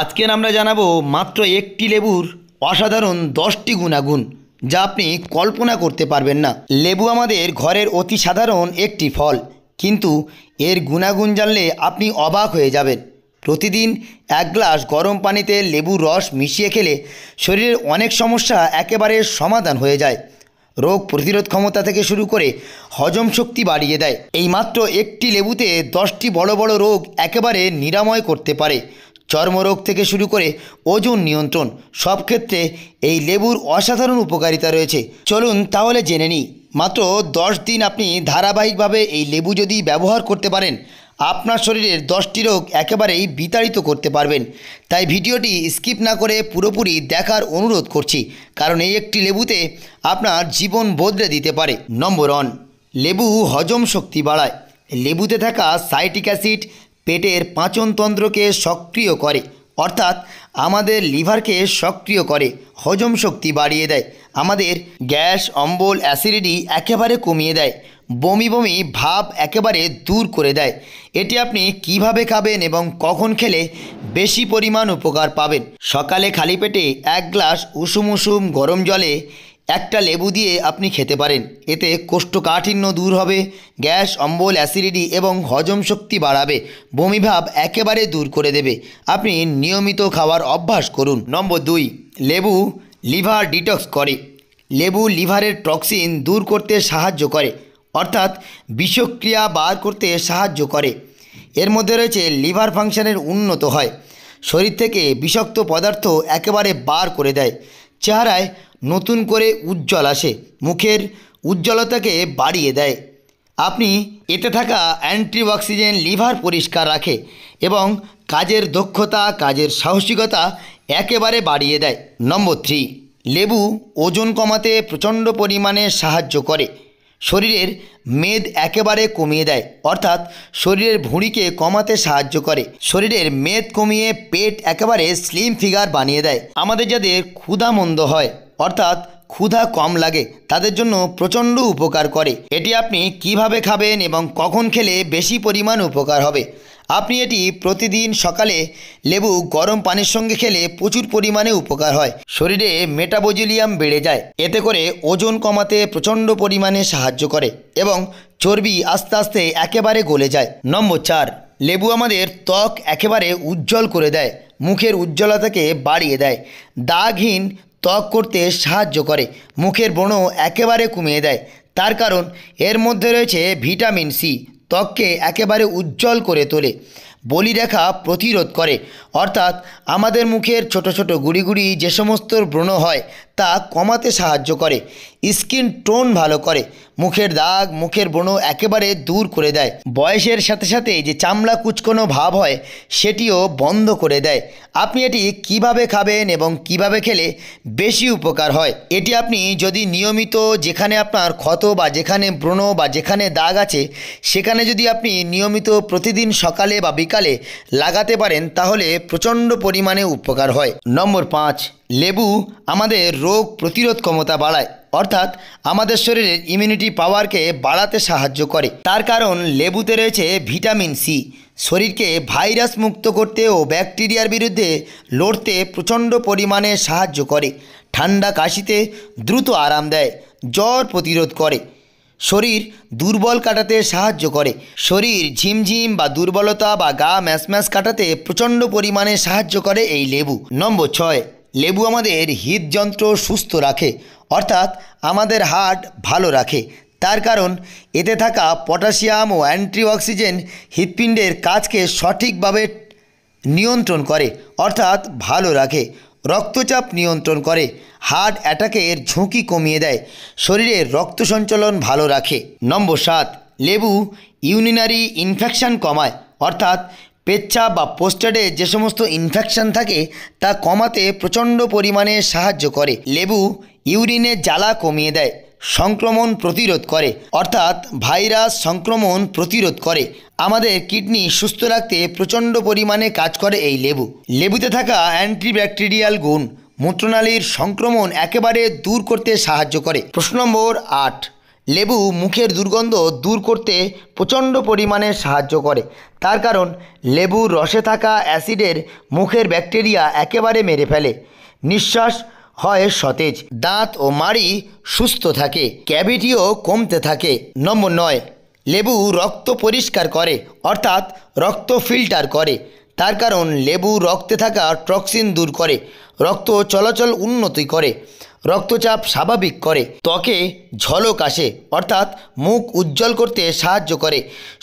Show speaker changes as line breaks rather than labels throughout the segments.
আজকের আমরা জানাবো মাত্র একটি লেবুর অসাধারণ 10টি গুণাগুণ যা আপনি কল্পনা করতে পারবেন না। লেবু আমাদের ঘরের অতি সাধারণ একটি ফল, কিন্তু এর গুণাগুণ জানলে আপনি অবাক হয়ে যাবেন। প্রতিদিন 1 গ্লাস গরম পানিতে লেবুর রস মিশিয়ে খেলে শরীরের অনেক সমস্যা একেবারে সমাধান হয়ে যায়। রোগ প্রতিরোধ ক্ষমতা থেকে শুরু করে হজম শক্তি বাড়িয়ে দেয়। এই মাত্র একটি লেবুতে 10টি বড় বড় রোগ একেবারে নিরাময় করতে পারে। চর্মরোগ থেকে শুরু করে ওজন নিয়ন্ত্রণ, সব ক্ষেত্রে এই লেবুর অসাধারণ উপকারিতা রয়েছে। চলুন তাহলে জেনে নিই। মাত্র 10 দিন আপনি ধারাবাহিকভাবে এই লেবু যদি ব্যবহার করতে পারেন, আপনার শরীরের 10টি রোগ একেবারেই বিতাড়িত করতে পারবেন। তাই ভিডিওটি স্কিপ না করে পুরোপুরি দেখার অনুরোধ করছি, কারণ এই একটি লেবুতে আপনার জীবন বদলে দিতে পারে। নম্বর 1, লেবু হজম শক্তি বাড়ায়। লেবুতে থাকা সাইট্রিক অ্যাসিড পেটের পাচনতন্ত্রকে সক্রিয় করে, অর্থাৎ আমাদের লিভারকে সক্রিয় করে, হজম শক্তি বাড়িয়ে দেয়, আমাদের গ্যাস, অম্বল, অ্যাসিডিটি একেবারে কমিয়ে দেয়, বমি বমি ভাব একেবারে দূর করে দেয়। এটি আপনি কিভাবে খাবেন এবং কখন খেলে বেশি পরিমাণ উপকার পাবেন? সকালে খালি পেটে 1 গ্লাস উষুম উষুম গরম জলে একটা লেবু দিয়ে আপনি খেতে পারেন। এতে কোষ্ঠকাঠিন্য দূর হবে, গ্যাস, অম্বল, অ্যাসিডিটি এবং হজম শক্তি বাড়াবে, বমিভাব একেবারে দূর করে দেবে। আপনি নিয়মিত খাওয়ার অভ্যাস করুন। নম্বর 2, লেবু লিভার ডিটক্স করে। লেবু লিভারের টক্সিন দূর করতে সাহায্য করে, অর্থাৎ বিষক্রিয়া বার করতে সাহায্য করে। এর মধ্যে রয়েছে লিভার ফাংশনের উন্নত হয়, শরীর থেকে বিষাক্ত পদার্থ একেবারে বার করে দেয়, চেহারায় নতুন করে উজ্জ্বল আসে, মুখের উজ্জ্বলতাকে বাড়িয়ে দেয়। আপনি এতে থাকা অ্যান্টিঅক্সিডেন্ট লিভার পরিষ্কার রাখে এবং কাজের দক্ষতা, কাজের সাহসিকতা একেবারে বাড়িয়ে দেয়। নম্বর 3, লেবু ওজন কমাতে প্রচণ্ড পরিমাণে সাহায্য করে। শরীরের মেদ একেবারে কমিয়ে দেয়, অর্থাৎ শরীরের ভুঁড়িকে কমাতে সাহায্য করে। শরীরের মেদ কমিয়ে পেট একেবারে স্লিম ফিগার বানিয়ে দেয়। আমাদের যাদের ক্ষুধামন্দ হয়, অর্থাৎ ক্ষুধা কম লাগে, তাদের জন্য প্রচণ্ড উপকার করে। এটি আপনি কিভাবে খাবেন এবং কখন খেলে বেশি পরিমাণ উপকার হবে? আপনি এটি প্রতিদিন সকালে লেবু গরম পানির সঙ্গে খেলে প্রচুর পরিমাণে উপকার হয়। শরীরে মেটাবলিজম বেড়ে যায়, এতে করে ওজন কমাতে প্রচণ্ড পরিমাণে সাহায্য করে এবং চর্বি আস্তে আস্তে একেবারে গলে যায়। নম্বর 4, লেবু আমাদের ত্বক একেবারে উজ্জ্বল করে দেয়, মুখের উজ্জ্বলতাকে বাড়িয়ে দেয়, দাগহীন ত্বক করতে সাহায্য করে, মুখের ব্রণ একেবারে কমিয়ে দেয়। তার কারণ এর মধ্যে রয়েছে ভিটামিন সি, ত্বককে একেবারে উজ্জ্বল করে তোলে, বলিরেখা প্রতিরোধ করে, অর্থাৎ আমাদের মুখের ছোট ছোট গুড়ি গুড়ি যে সমস্ত ব্রণ হয় তা কমাতে সাহায্য করে, স্কিন টোন ভালো করে, মুখের দাগ, মুখের ব্রণ একেবারে দূর করে দেয়। বয়সের সাথে সাথে যে চামড়া কুচকোনো ভাব হয় সেটিও বন্ধ করে দেয়। আপনি এটি কিভাবে খাবেন এবং কিভাবে খেলে বেশি উপকার হয়? এটি আপনি যদি নিয়মিত যেখানে আপনার ক্ষত বা যেখানে ব্রণ বা যেখানে দাগ আছে সেখানে যদি আপনি নিয়মিত প্রতিদিন সকালে বা বিকালে লাগাতে পারেন, তাহলে প্রচণ্ড পরিমাণে উপকার হয়। নম্বর 5, লেবু আমাদের রোগ প্রতিরোধ ক্ষমতা বাড়ায়, অর্থাৎ আমাদের শরীরের ইমিউনিটি পাওয়ারকে বাড়াতে সাহায্য করে। তার কারণ লেবুতে রয়েছে ভিটামিন সি, শরীরকে ভাইরাস মুক্ত করতে ও ব্যাকটেরিয়ার বিরুদ্ধে লড়তে প্রচণ্ড পরিমাণে সাহায্য করে, ঠান্ডা কাশিতে দ্রুত আরাম দেয়, জ্বর প্রতিরোধ করে, শরীর দুর্বল কাটাতে সাহায্য করে, শরীর ঝিমঝিম বা দুর্বলতা বা গা ম্যাচম্যাচ কাটাতে প্রচণ্ড পরিমাণে সাহায্য করে এই লেবু। নম্বর 6, লেবু আমাদের হৃদযন্ত্র সুস্থ রাখে, অর্থাৎ আমাদের হার্ট ভালো রাখে। তার কারণ এতে থাকা পটাশিয়াম ও অ্যান্টিঅক্সিডেন্ট হৃৎপিণ্ডের কাজকে সঠিকভাবে নিয়ন্ত্রণ করে, অর্থাৎ ভালো রাখে, রক্তচাপ নিয়ন্ত্রণ করে, হার্ট অ্যাটাকের ঝুঁকি কমিয়ে দেয়, শরীরের রক্ত সঞ্চালন ভালো রাখে। নম্বর 7, লেবু ইউরিনারি ইনফেকশন কমায়, অর্থাৎ পেচ্ছাপ বা প্রোস্টেটে যে সমস্ত ইনফেকশন থাকে তা কমাতে প্রচণ্ড পরিমাণে সাহায্য করে। লেবু ইউরিনের জ্বালা কমিয়ে দেয়, সংক্রমণ প্রতিরোধ করে, অর্থাৎ ভাইরাস সংক্রমণ প্রতিরোধ করে। আমাদের কিডনি সুস্থ রাখতে প্রচণ্ড পরিমাণে কাজ করে এই লেবু। লেবুতে থাকা অ্যান্টিব্যাকটেরিয়াল গুণ মূত্রনালীর সংক্রমণ একেবারে দূর করতে সাহায্য করে। প্রশ্ন নম্বর 8, লেবু মুখের দুর্গন্ধ দূর করতে প্রচণ্ড পরিমাণে সাহায্য করে। তার কারণ লেবুর রসে থাকা অ্যাসিডের মুখের ব্যাকটেরিয়া একেবারে মেরে ফেলে। নিঃশ্বাস হয় সতেজ, দাঁত ও মাড়ি সুস্থ থাকে, ক্যাভিটিও কমতে থাকে। নম্বর 9, লেবু রক্ত পরিষ্কার করে, অর্থাৎ রক্ত ফিল্টার করে। তার কারণ লেবু রক্তে থাকা টক্সিন দূর করে, রক্ত চলাচল উন্নতি করে, রক্তচাপ স্বাভাবিক করে, ত্বকে ঝলক আসে অর্থাৎ মুখ উজ্জ্বল করতে সাহায্য করে,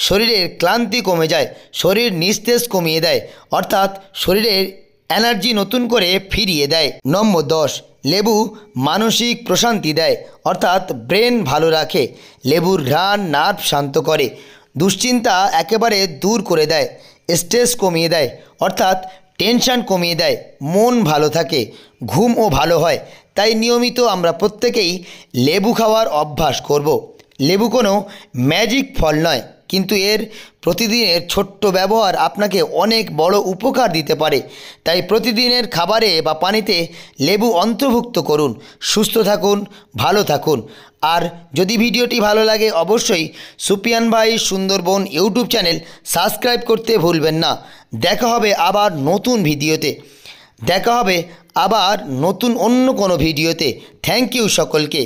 শরীরের ক্লান্তি কমে যায়, শরীর নিস্তেজ কমিয়ে দেয় অর্থাৎ শরীরের এনার্জি নতুন করে ফিরিয়ে দেয়। নম্বর 10, লেবু মানসিক প্রশান্তি দেয়, অর্থাৎ ব্রেন ভালো রাখে। লেবুর ঘ্রাণ নার্ভ শান্ত করে, দুশ্চিন্তা একেবারে দূর করে দেয়, স্ট্রেস কমিয়ে দেয় অর্থাৎ টেনশন কমিয়ে দেয়, মন ভালো থাকে, ঘুমও ভালো হয়। তাই নিয়মিত আমরা প্রত্যেকেই লেবু খাওয়ার অভ্যাস করব। লেবু কোনো ম্যাজিক ফল নয়, কিন্তু এর প্রতিদিনের ছোট্ট ব্যবহার আপনাকে অনেক বড় উপকার দিতে পারে। তাই প্রতিদিনের খাবারে বা পানিতে লেবু অন্তর্ভুক্ত করুন। সুস্থ থাকুন, ভালো থাকুন। আর যদি ভিডিওটি ভালো লাগে অবশ্যই সুপিয়ান ভাই সুন্দরবন ইউটিউব চ্যানেল সাবস্ক্রাইব করতে ভুলবেন না। দেখা হবে আবার নতুন ভিডিওতে, দেখা হবে আবার নতুন অন্য কোনো ভিডিওতে। থ্যাংক ইউ সকলকে।